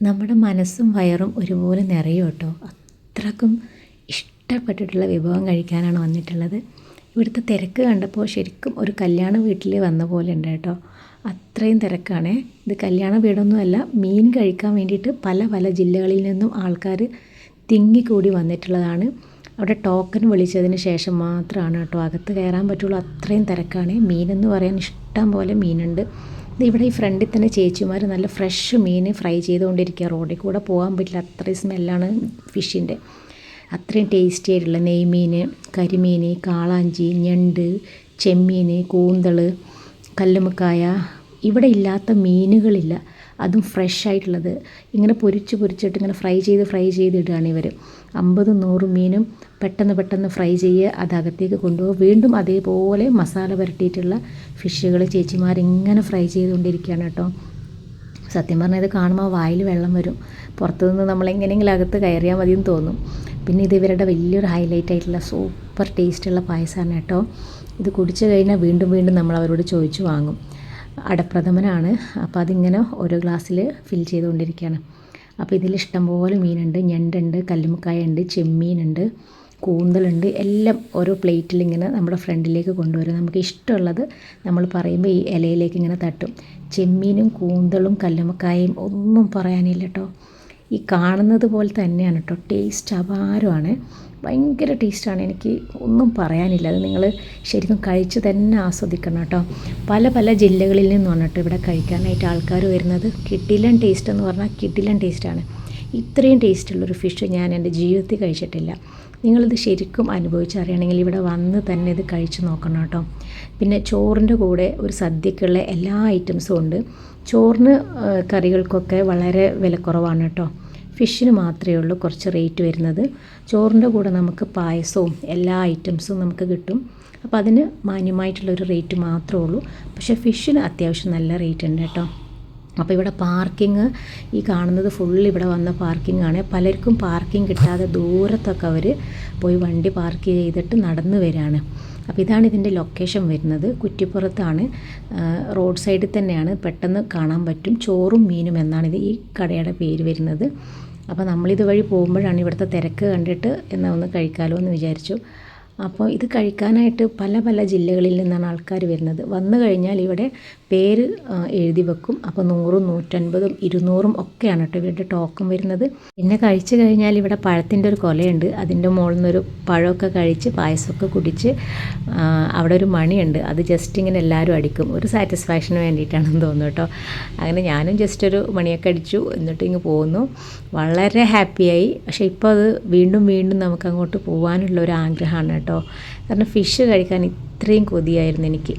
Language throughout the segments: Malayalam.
നമ്മുടെ മനസ്സും വയറും ഒരുപോലെ നിറയും കേട്ടോ. അത്രക്കും ഇഷ്ടപ്പെട്ടിട്ടുള്ള വിഭവം കഴിക്കാനാണ് വന്നിട്ടുള്ളത്. ഇവിടുത്തെ തിരക്ക് കണ്ടപ്പോൾ ശരിക്കും ഒരു കല്യാണ വീട്ടിൽ വന്ന പോലെ ഉണ്ട് കേട്ടോ. അത്രയും തിരക്കാണ്. ഇത് കല്യാണ വീടൊന്നുമല്ല, മീൻ കഴിക്കാൻ വേണ്ടിയിട്ട് പല പല ജില്ലകളിൽ നിന്നും ആൾക്കാർ തിങ്ങിക്കൂടി വന്നിട്ടുള്ളതാണ്. അവിടെ ടോക്കൺ വിളിച്ചതിന് ശേഷം മാത്രമാണ് കേട്ടോ അകത്ത് കയറാൻ പറ്റുള്ളൂ. അത്രയും തിരക്കാണ്. മീനെന്ന് പറയാൻ ഇഷ്ടം പോലെ മീനുണ്ട്. ഇവിടെ ഈ ഫ്രണ്ടിൽ തന്നെ ചേച്ചിമാർ നല്ല ഫ്രഷ് മീൻ ഫ്രൈ ചെയ്തുകൊണ്ടിരിക്കുക. റോഡിൽ കൂടെ പോകാൻ പറ്റില്ല, അത്രയും സ്മെല്ലാണ് ഫിഷിൻ്റെ. അത്രയും ടേസ്റ്റി ആയിട്ടുള്ള നെയ്മീൻ, കരിമീൻ, കാളാഞ്ചി, ഞണ്ട്, ചെമ്മീൻ, കൂന്തൾ, കല്ലുമ്മക്കായ, ഇവിടെ ഇല്ലാത്ത മീനുകളില്ല. അതും ഫ്രഷ് ആയിട്ടുള്ളത് ഇങ്ങനെ പൊരിച്ചിട്ട് ഇങ്ങനെ ഫ്രൈ ചെയ്തിടുകയാണ് ഇവർ. 50-100 മീനും പെട്ടെന്ന് ഫ്രൈ ചെയ്യുക, അത് അകത്തേക്ക് കൊണ്ടുപോകുക. വീണ്ടും അതേപോലെ മസാല പുരട്ടിയിട്ടുള്ള ഫിഷുകൾ ചേച്ചിമാരിങ്ങനെ ഫ്രൈ ചെയ്തുകൊണ്ടിരിക്കുകയാണ് കേട്ടോ. സത്യം പറഞ്ഞാൽ ഇത് കാണുമ്പോൾ വായിൽ വെള്ളം വരും. പുറത്തുനിന്ന് നമ്മളെങ്ങനെയെങ്കിലും അകത്ത് കയറിയാൽ മതിയെന്ന് തോന്നും. പിന്നെ ഇത് ഇവരുടെ വലിയൊരു ഹൈലൈറ്റ് ആയിട്ടുള്ള സൂപ്പർ ടേസ്റ്റുള്ള പായസമാണ് കേട്ടോ. ഇത് കുടിച്ചു കഴിഞ്ഞാൽ വീണ്ടും നമ്മൾ അവരോട് ചോദിച്ചു വാങ്ങും. അടപ്രഥമനാണ്. അപ്പോൾ അതിങ്ങനെ ഓരോ ഗ്ലാസ്സിൽ ഫിൽ ചെയ്തുകൊണ്ടിരിക്കുകയാണ്. അപ്പോൾ ഇതിൽ ഇഷ്ടംപോലെ മീനുണ്ട്, ഞണ്ടുണ്ട്, കല്ലുമ്മക്കായ ഉണ്ട്, ചെമ്മീനുണ്ട്, കൂന്തലുണ്ട്. എല്ലാം ഓരോ പ്ലേറ്റിൽ ഇങ്ങനെ നമ്മുടെ ഫ്രണ്ടിലേക്ക് കൊണ്ടുവരും. നമുക്ക് ഇഷ്ടമുള്ളത് നമ്മൾ പറയുമ്പോൾ ഈ ഇലയിലേക്ക് ഇങ്ങനെ തട്ടും. ചെമ്മീനും കൂന്തളും കല്ലുമ്മക്കായയും ഒന്നും പറയാനില്ല കേട്ടോ. ഈ കാണുന്നത് പോലെ തന്നെയാണ് കേട്ടോ. ടേസ്റ്റ് അപാരമാണ്, ഭയങ്കര ടേസ്റ്റാണ്. എനിക്ക് ഒന്നും പറയാനില്ല. അത് നിങ്ങൾ ശരിക്കും കഴിച്ച് തന്നെ ആസ്വദിക്കണം കേട്ടോ. പല പല ജില്ലകളിൽ നിന്നാണ് കേട്ടോ ഇവിടെ കഴിക്കാനായിട്ട് ആൾക്കാർ വരുന്നത്. കിടിലൻ ടേസ്റ്റ് എന്ന് പറഞ്ഞാൽ കിടിലൻ ടേസ്റ്റാണ്. ഇത്രയും ടേസ്റ്റുള്ളൊരു ഫിഷ് ഞാൻ എൻ്റെ ജീവിതത്തിൽ കഴിച്ചിട്ടില്ല. നിങ്ങളിത് ശരിക്കും അനുഭവിച്ചറിയണമെങ്കിൽ ഇവിടെ വന്ന് തന്നെ ഇത് കഴിച്ച് നോക്കണം കേട്ടോ. പിന്നെ ചോറിൻ്റെ കൂടെ ഒരു സദ്യക്കുള്ള എല്ലാ ഐറ്റംസും ഉണ്ട്. ചോറിന് കറികൾക്കൊക്കെ വളരെ വിലക്കുറവാണ് കേട്ടോ. ഫിഷിന് മാത്രമേ ഉള്ളൂ കുറച്ച് റേറ്റ് വരുന്നത്. ചോറിൻ്റെ കൂടെ നമുക്ക് പായസവും എല്ലാ ഐറ്റംസും നമുക്ക് കിട്ടും. അപ്പോൾ അതിന് മാന്യമായിട്ടുള്ളൊരു റേറ്റ് മാത്രമേ ഉള്ളൂ. പക്ഷേ ഫിഷിന് അത്യാവശ്യം നല്ല റേറ്റ് ഉണ്ട് കേട്ടോ. അപ്പോൾ ഇവിടെ പാർക്കിങ് ഈ കാണുന്നത് ഫുള്ള് ഇവിടെ വന്ന പാർക്കിംഗ് ആണ്. പലർക്കും പാർക്കിംഗ് കിട്ടാതെ ദൂരത്തൊക്കെ അവർ പോയി വണ്ടി പാർക്ക് ചെയ്തിട്ട് നടന്നു വരികയാണ്. അപ്പോൾ ഇതാണ് ഇതിൻ്റെ ലൊക്കേഷൻ വരുന്നത്. കുറ്റിപ്പുറത്താണ്, റോഡ് സൈഡിൽ തന്നെയാണ്, പെട്ടെന്ന് കാണാൻ പറ്റും. ചോറും മീനും എന്നാണ് ഇത് ഈ കടയുടെ പേര് വരുന്നത്. അപ്പോൾ നമ്മളിത് വഴി പോകുമ്പോഴാണ് ഇവിടുത്തെ തിരക്ക് കണ്ടിട്ട് എന്നാൽ ഒന്ന് കഴിക്കാമല്ലോ എന്ന് വിചാരിച്ചു. അപ്പോൾ ഇത് കഴിക്കാനായിട്ട് പല പല ജില്ലകളിൽ നിന്നാണ് ആൾക്കാർ വരുന്നത്. വന്നു കഴിഞ്ഞാൽ ഇവിടെ പേര് എഴുതി വെക്കും. അപ്പോൾ 100, 150, 200 ഒക്കെയാണ് കേട്ടോ ഇവരുടെ ടോക്കൺ വരുന്നത്. പിന്നെ കഴിച്ച് കഴിഞ്ഞാൽ ഇവിടെ പഴത്തിൻ്റെ ഒരു കൊലയുണ്ട്. അതിൻ്റെ മുകളിൽ നിന്നൊരു പഴമൊക്കെ കഴിച്ച് പായസമൊക്കെ കുടിച്ച് അവിടെ ഒരു മണിയുണ്ട്. അത് ജസ്റ്റ് ഇങ്ങനെ എല്ലാവരും അടിക്കും. ഒരു സാറ്റിസ്ഫാക്ഷന് വേണ്ടിയിട്ടാണെന്ന് തോന്നുന്നു കേട്ടോ. അങ്ങനെ ഞാനും ജസ്റ്റ് ഒരു മണിയൊക്കെ അടിച്ചു, എന്നിട്ട് ഇങ്ങ് പോകുന്നു. വളരെ ഹാപ്പിയായി. പക്ഷേ ഇപ്പോൾ അത് വീണ്ടും നമുക്ക് അങ്ങോട്ട് പോകാനുള്ള ഒരു ആഗ്രഹമാണ് കേട്ടോ. കാരണം ഫിഷ് കഴിക്കാൻ ഇത്രയും കൊതിയായിരുന്നു എനിക്ക്.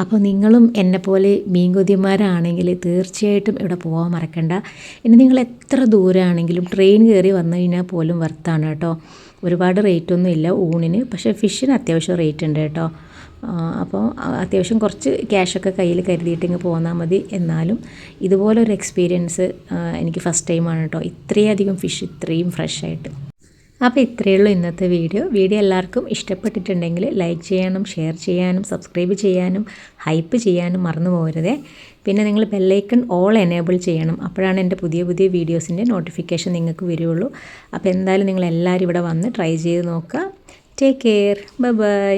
അപ്പോൾ നിങ്ങളും എന്നെപ്പോലെ മീൻ കൊതിയന്മാരാണെങ്കിൽ തീർച്ചയായിട്ടും ഇവിടെ പോകാൻ മറക്കണ്ട. ഇനി നിങ്ങൾ എത്ര ദൂരമാണെങ്കിലും ട്രെയിൻ കയറി വന്നു കഴിഞ്ഞാൽ പോലും വർത്താണ് കേട്ടോ. ഒരുപാട് റേറ്റൊന്നും ഇല്ല ഊണിന്, പക്ഷേ ഫിഷിന് അത്യാവശ്യം റേറ്റ് ഉണ്ട് കേട്ടോ. അപ്പോൾ അത്യാവശ്യം കുറച്ച് ക്യാഷൊക്കെ കയ്യിൽ കരുതിയിട്ട് ഇങ്ങ് പോന്നാൽ മതി. എന്നാലും ഇതുപോലൊരു എക്സ്പീരിയൻസ് എനിക്ക് ഫസ്റ്റ് ടൈമാണ് കേട്ടോ. ഇത്രയധികം ഫിഷ് ഇത്രയും ഫ്രഷായിട്ട്. അപ്പോൾ ഇത്രയേ ഉള്ളൂ ഇന്നത്തെ വീഡിയോ. എല്ലാവർക്കും ഇഷ്ടപ്പെട്ടിട്ടുണ്ടെങ്കിൽ ലൈക്ക് ചെയ്യാനും ഷെയർ ചെയ്യാനും സബ്സ്ക്രൈബ് ചെയ്യാനും ഹൈപ്പ് ചെയ്യാനും മറന്നു പോകരുതേ. പിന്നെ നിങ്ങൾ ബെല്ലൈക്കൺ ഓൾ എനേബിൾ ചെയ്യണം. അപ്പോഴാണ് എൻ്റെ പുതിയ വീഡിയോസിൻ്റെ നോട്ടിഫിക്കേഷൻ നിങ്ങൾക്ക് വരുള്ളൂ. അപ്പോൾ എന്തായാലും നിങ്ങളെല്ലാവരും ഇവിടെ വന്ന് ട്രൈ ചെയ്ത് നോക്കുക. Take care. ബൈ.